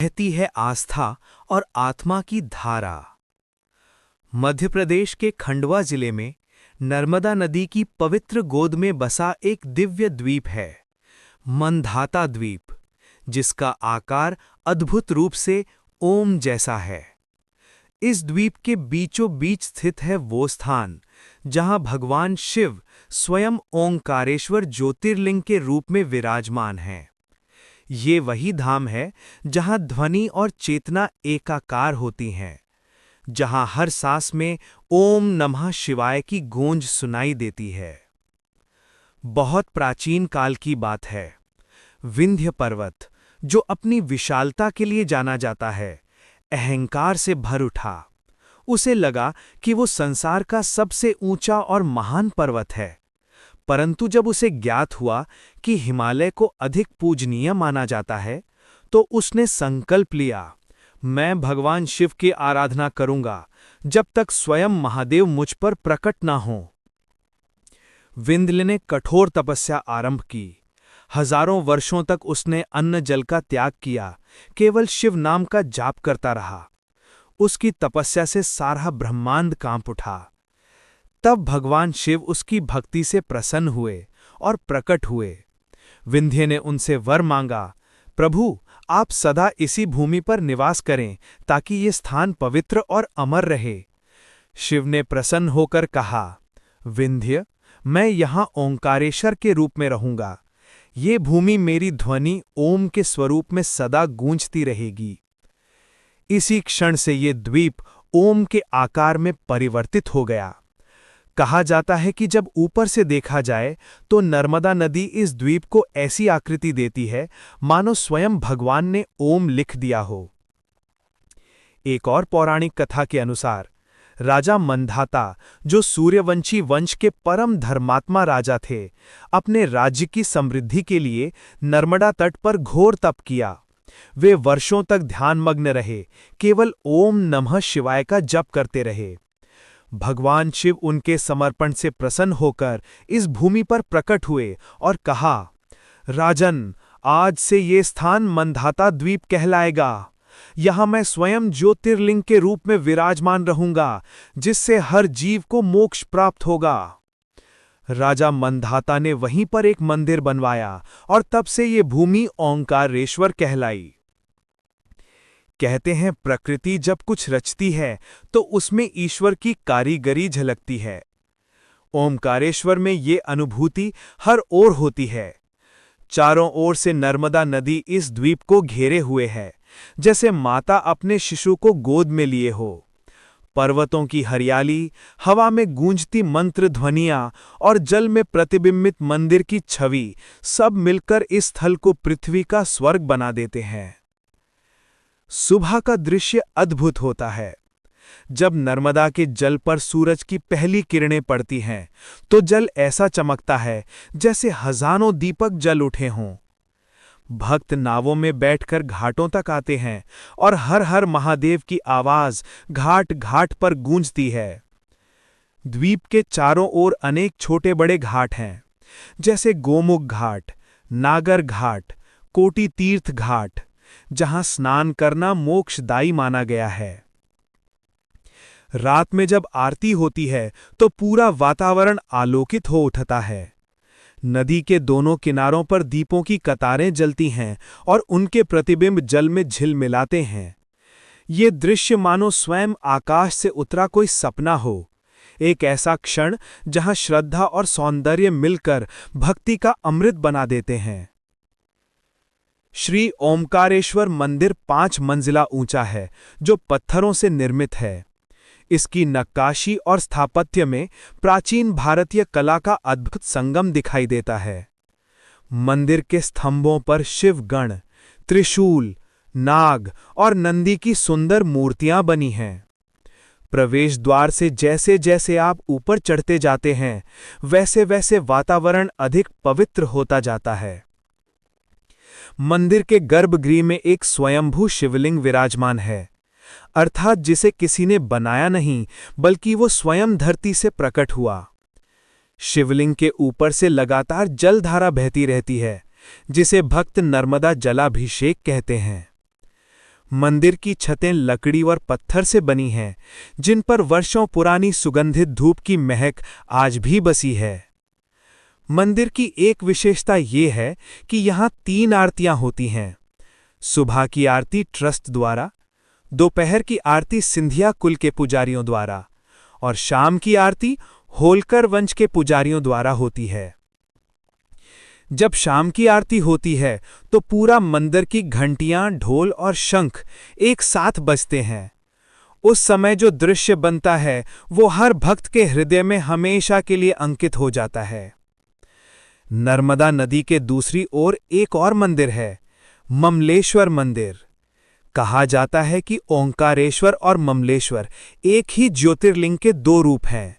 बहती है आस्था और आत्मा की धारा। मध्य प्रदेश के खंडवा जिले में नर्मदा नदी की पवित्र गोद में बसा एक दिव्य द्वीप है, मंधाता द्वीप, जिसका आकार अद्भुत रूप से ओम जैसा है। इस द्वीप के बीचों बीच स्थित है वो स्थान जहां भगवान शिव स्वयं ओंकारेश्वर ज्योतिर्लिंग के रूप में विराजमान हैं। ये वही धाम है जहां ध्वनि और चेतना एकाकार होती हैं, जहां हर सांस में ओम नमः शिवाय की गूंज सुनाई देती है। बहुत प्राचीन काल की बात है। विंध्य पर्वत, जो अपनी विशालता के लिए जाना जाता है, अहंकार से भर उठा। उसे लगा कि वो संसार का सबसे ऊंचा और महान पर्वत है। परंतु जब उसे ज्ञात हुआ कि हिमालय को अधिक पूजनीय माना जाता है, तो उसने संकल्प लिया, मैं भगवान शिव की आराधना करूंगा जब तक स्वयं महादेव मुझ पर प्रकट ना हों। विंध्य ने कठोर तपस्या आरंभ की। हजारों वर्षों तक उसने अन्न जल का त्याग किया, केवल शिव नाम का जाप करता रहा। उसकी तपस्या से सारा ब्रह्मांड कांप उठा। तब भगवान शिव उसकी भक्ति से प्रसन्न हुए और प्रकट हुए। विंध्य ने उनसे वर मांगा, प्रभु, आप सदा इसी भूमि पर निवास करें ताकि ये स्थान पवित्र और अमर रहे। शिव ने प्रसन्न होकर कहा, विंध्य, मैं यहाँ ओंकारेश्वर के रूप में रहूंगा। ये भूमि मेरी ध्वनि ओम के स्वरूप में सदा गूंजती रहेगी। इसी क्षण से ये द्वीप ओम के आकार में परिवर्तित हो गया। कहा जाता है कि जब ऊपर से देखा जाए तो नर्मदा नदी इस द्वीप को ऐसी आकृति देती है मानो स्वयं भगवान ने ओम लिख दिया हो। एक और पौराणिक कथा के अनुसार राजा मंधाता, जो सूर्यवंशी वंश के परम धर्मात्मा राजा थे, अपने राज्य की समृद्धि के लिए नर्मदा तट पर घोर तप किया। वे वर्षों तक ध्यानमग्न रहे, केवल ओम नमः शिवाय का जप करते रहे। भगवान शिव उनके समर्पण से प्रसन्न होकर इस भूमि पर प्रकट हुए और कहा, राजन, आज से ये स्थान मंधाता द्वीप कहलाएगा। यहां मैं स्वयं ज्योतिर्लिंग के रूप में विराजमान रहूंगा, जिससे हर जीव को मोक्ष प्राप्त होगा। राजा मंधाता ने वहीं पर एक मंदिर बनवाया और तब से ये भूमि ओंकारेश्वर कहलाई। कहते हैं, प्रकृति जब कुछ रचती है तो उसमें ईश्वर की कारीगरी झलकती है। ओमकारेश्वर में ये अनुभूति हर ओर होती है। चारों ओर से नर्मदा नदी इस द्वीप को घेरे हुए है, जैसे माता अपने शिशु को गोद में लिए हो। पर्वतों की हरियाली, हवा में गूंजती मंत्र ध्वनियां और जल में प्रतिबिंबित मंदिर की छवि, सब मिलकर इस स्थल को पृथ्वी का स्वर्ग बना देते हैं। सुबह का दृश्य अद्भुत होता है। जब नर्मदा के जल पर सूरज की पहली किरणें पड़ती हैं, तो जल ऐसा चमकता है जैसे हजारों दीपक जल उठे हों। भक्त नावों में बैठकर घाटों तक आते हैं और हर हर महादेव की आवाज घाट घाट पर गूंजती है। द्वीप के चारों ओर अनेक छोटे बड़े घाट हैं, जैसे गोमुख घाट, नागर घाट, कोटि तीर्थ घाट, जहां स्नान करना मोक्षदायी माना गया है। रात में जब आरती होती है तो पूरा वातावरण आलोकित हो उठता है। नदी के दोनों किनारों पर दीपों की कतारें जलती हैं और उनके प्रतिबिंब जल में झिलमिलाते हैं। ये दृश्य मानो स्वयं आकाश से उतरा कोई सपना हो, एक ऐसा क्षण जहां श्रद्धा और सौंदर्य मिलकर भक्ति का अमृत बना देते हैं। श्री ओमकारेश्वर मंदिर 5 मंजिला ऊंचा है, जो पत्थरों से निर्मित है। इसकी नक्काशी और स्थापत्य में प्राचीन भारतीय कला का अद्भुत संगम दिखाई देता है। मंदिर के स्तंभों पर शिवगण, त्रिशूल, नाग और नंदी की सुंदर मूर्तियां बनी हैं। प्रवेश द्वार से जैसे जैसे आप ऊपर चढ़ते जाते हैं, वैसे वैसे वातावरण अधिक पवित्र होता जाता है। मंदिर के गर्भगृह में एक स्वयंभू शिवलिंग विराजमान है, अर्थात जिसे किसी ने बनाया नहीं, बल्कि वो स्वयं धरती से प्रकट हुआ। शिवलिंग के ऊपर से लगातार जलधारा बहती रहती है, जिसे भक्त नर्मदा जलाभिषेक कहते हैं। मंदिर की छतें लकड़ी और पत्थर से बनी हैं, जिन पर वर्षों पुरानी सुगंधित धूप की महक आज भी बसी है। मंदिर की एक विशेषता ये है कि यहाँ 3 आरतियां होती हैं। सुबह की आरती ट्रस्ट द्वारा, दोपहर की आरती सिंधिया कुल के पुजारियों द्वारा और शाम की आरती होलकर वंश के पुजारियों द्वारा होती है। जब शाम की आरती होती है तो पूरा मंदिर की घंटियां, ढोल और शंख एक साथ बजते हैं। उस समय जो दृश्य बनता है वो हर भक्त के हृदय में हमेशा के लिए अंकित हो जाता है। नर्मदा नदी के दूसरी ओर एक और मंदिर है, ममलेश्वर मंदिर। कहा जाता है कि ओंकारेश्वर और ममलेश्वर एक ही ज्योतिर्लिंग के 2 रूप हैं,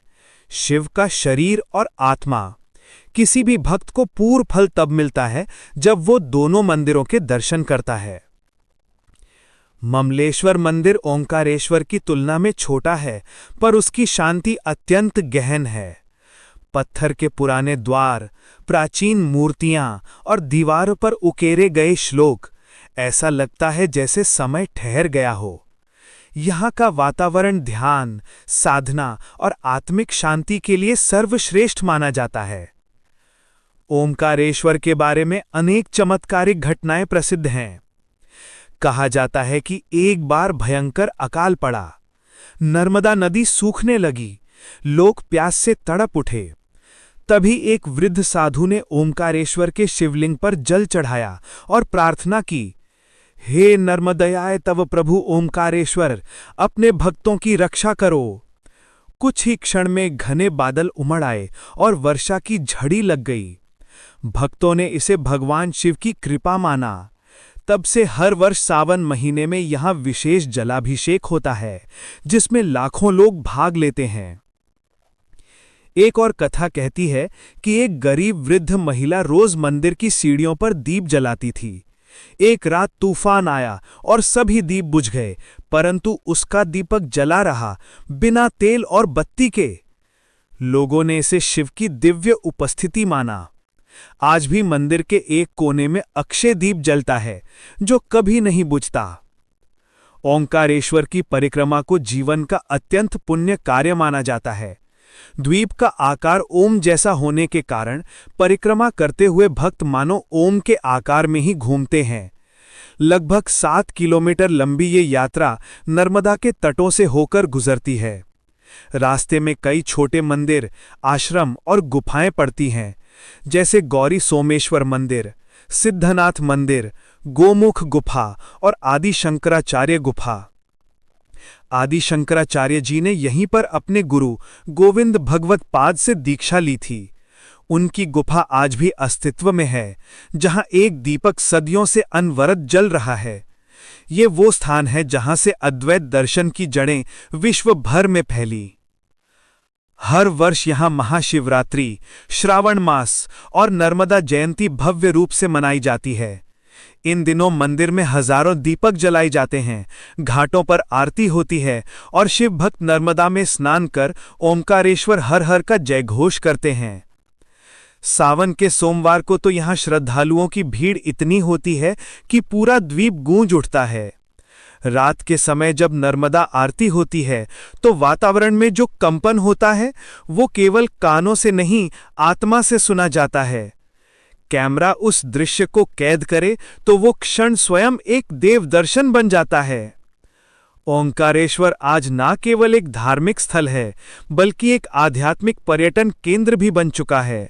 शिव का शरीर और आत्मा। किसी भी भक्त को पूर्ण फल तब मिलता है जब वो दोनों मंदिरों के दर्शन करता है। ममलेश्वर मंदिर ओंकारेश्वर की तुलना में छोटा है, पर उसकी शांति अत्यंत गहन है। पत्थर के पुराने द्वार, प्राचीन मूर्तियां और दीवारों पर उकेरे गए श्लोक, ऐसा लगता है जैसे समय ठहर गया हो। यहाँ का वातावरण ध्यान, साधना और आत्मिक शांति के लिए सर्वश्रेष्ठ माना जाता है। ओमकारेश्वर के बारे में अनेक चमत्कारिक घटनाएं प्रसिद्ध हैं। कहा जाता है कि एक बार भयंकर अकाल पड़ा, नर्मदा नदी सूखने लगी, लोग प्यास से तड़प उठे। तभी एक वृद्ध साधु ने ओमकारेश्वर के शिवलिंग पर जल चढ़ाया और प्रार्थना की, हे नर्मदयाय तव प्रभु ओमकारेश्वर, अपने भक्तों की रक्षा करो। कुछ ही क्षण में घने बादल उमड़ आए और वर्षा की झड़ी लग गई। भक्तों ने इसे भगवान शिव की कृपा माना। तब से हर वर्ष सावन महीने में यहाँ विशेष जलाभिषेक होता है, जिसमें लाखों लोग भाग लेते हैं। एक और कथा कहती है कि एक गरीब वृद्ध महिला रोज मंदिर की सीढ़ियों पर दीप जलाती थी। एक रात तूफान आया और सभी दीप बुझ गए, परंतु उसका दीपक जला रहा, बिना तेल और बत्ती के। लोगों ने इसे शिव की दिव्य उपस्थिति माना। आज भी मंदिर के एक कोने में अक्षय दीप जलता है, जो कभी नहीं बुझता। ओंकारेश्वर की परिक्रमा को जीवन का अत्यंत पुण्य कार्य माना जाता है। द्वीप का आकार ओम जैसा होने के कारण परिक्रमा करते हुए भक्त मानो ओम के आकार में ही घूमते हैं। लगभग 7 किलोमीटर लंबी ये यात्रा नर्मदा के तटों से होकर गुजरती है। रास्ते में कई छोटे मंदिर, आश्रम और गुफाएं पड़ती हैं, जैसे गौरी सोमेश्वर मंदिर, सिद्धनाथ मंदिर, गोमुख गुफा और आदि शंकराचार्य गुफा। आदि शंकराचार्य जी ने यहीं पर अपने गुरु गोविंद भगवत पाद से दीक्षा ली थी। उनकी गुफा आज भी अस्तित्व में है, जहां एक दीपक सदियों से अनवरत जल रहा है। ये वो स्थान है जहां से अद्वैत दर्शन की जड़ें विश्व भर में फैली। हर वर्ष यहां महाशिवरात्रि, श्रावण मास और नर्मदा जयंती भव्य रूप से मनाई जाती है। इन दिनों मंदिर में हजारों दीपक जलाए जाते हैं, घाटों पर आरती होती है और शिव भक्त नर्मदा में स्नान कर ओमकारेश्वर हर हर का जयघोष करते हैं। सावन के सोमवार को तो यहाँ श्रद्धालुओं की भीड़ इतनी होती है कि पूरा द्वीप गूंज उठता है। रात के समय जब नर्मदा आरती होती है तो वातावरण में जो कंपन होता है वो केवल कानों से नहीं, आत्मा से सुना जाता है। कैमरा उस दृश्य को कैद करे तो वो क्षण स्वयं एक देव दर्शन बन जाता है। ओंकारेश्वर आज ना केवल एक धार्मिक स्थल है, बल्कि एक आध्यात्मिक पर्यटन केंद्र भी बन चुका है।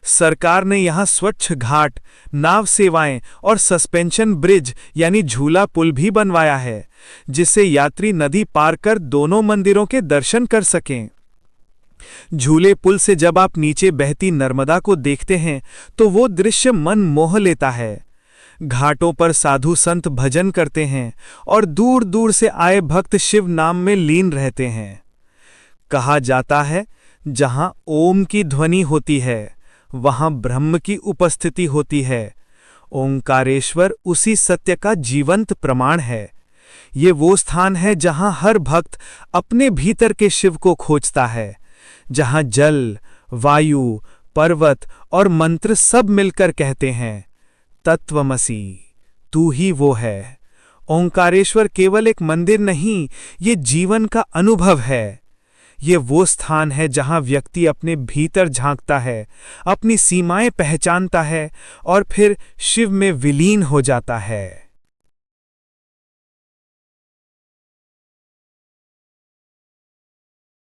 सरकार ने यहाँ स्वच्छ घाट, नाव सेवाएं और सस्पेंशन ब्रिज यानी झूला पुल भी बनवाया है, जिससे यात्री नदी पार कर दोनों मंदिरों के दर्शन कर सकें। झूले पुल से जब आप नीचे बहती नर्मदा को देखते हैं तो वो दृश्य मन मोह लेता है। घाटों पर साधु संत भजन करते हैं और दूर दूर से आए भक्त शिव नाम में लीन रहते हैं। कहा जाता है, जहां ओम की ध्वनि होती है वहां ब्रह्म की उपस्थिति होती है। ओंकारेश्वर उसी सत्य का जीवंत प्रमाण है। ये वो स्थान है जहां हर भक्त अपने भीतर के शिव को खोजता है, जहां जल, वायु, पर्वत और मंत्र सब मिलकर कहते हैं, तत्वमसि, तू ही वो है। ओंकारेश्वर केवल एक मंदिर नहीं, ये जीवन का अनुभव है। ये वो स्थान है जहां व्यक्ति अपने भीतर झांकता है, अपनी सीमाएं पहचानता है और फिर शिव में विलीन हो जाता है।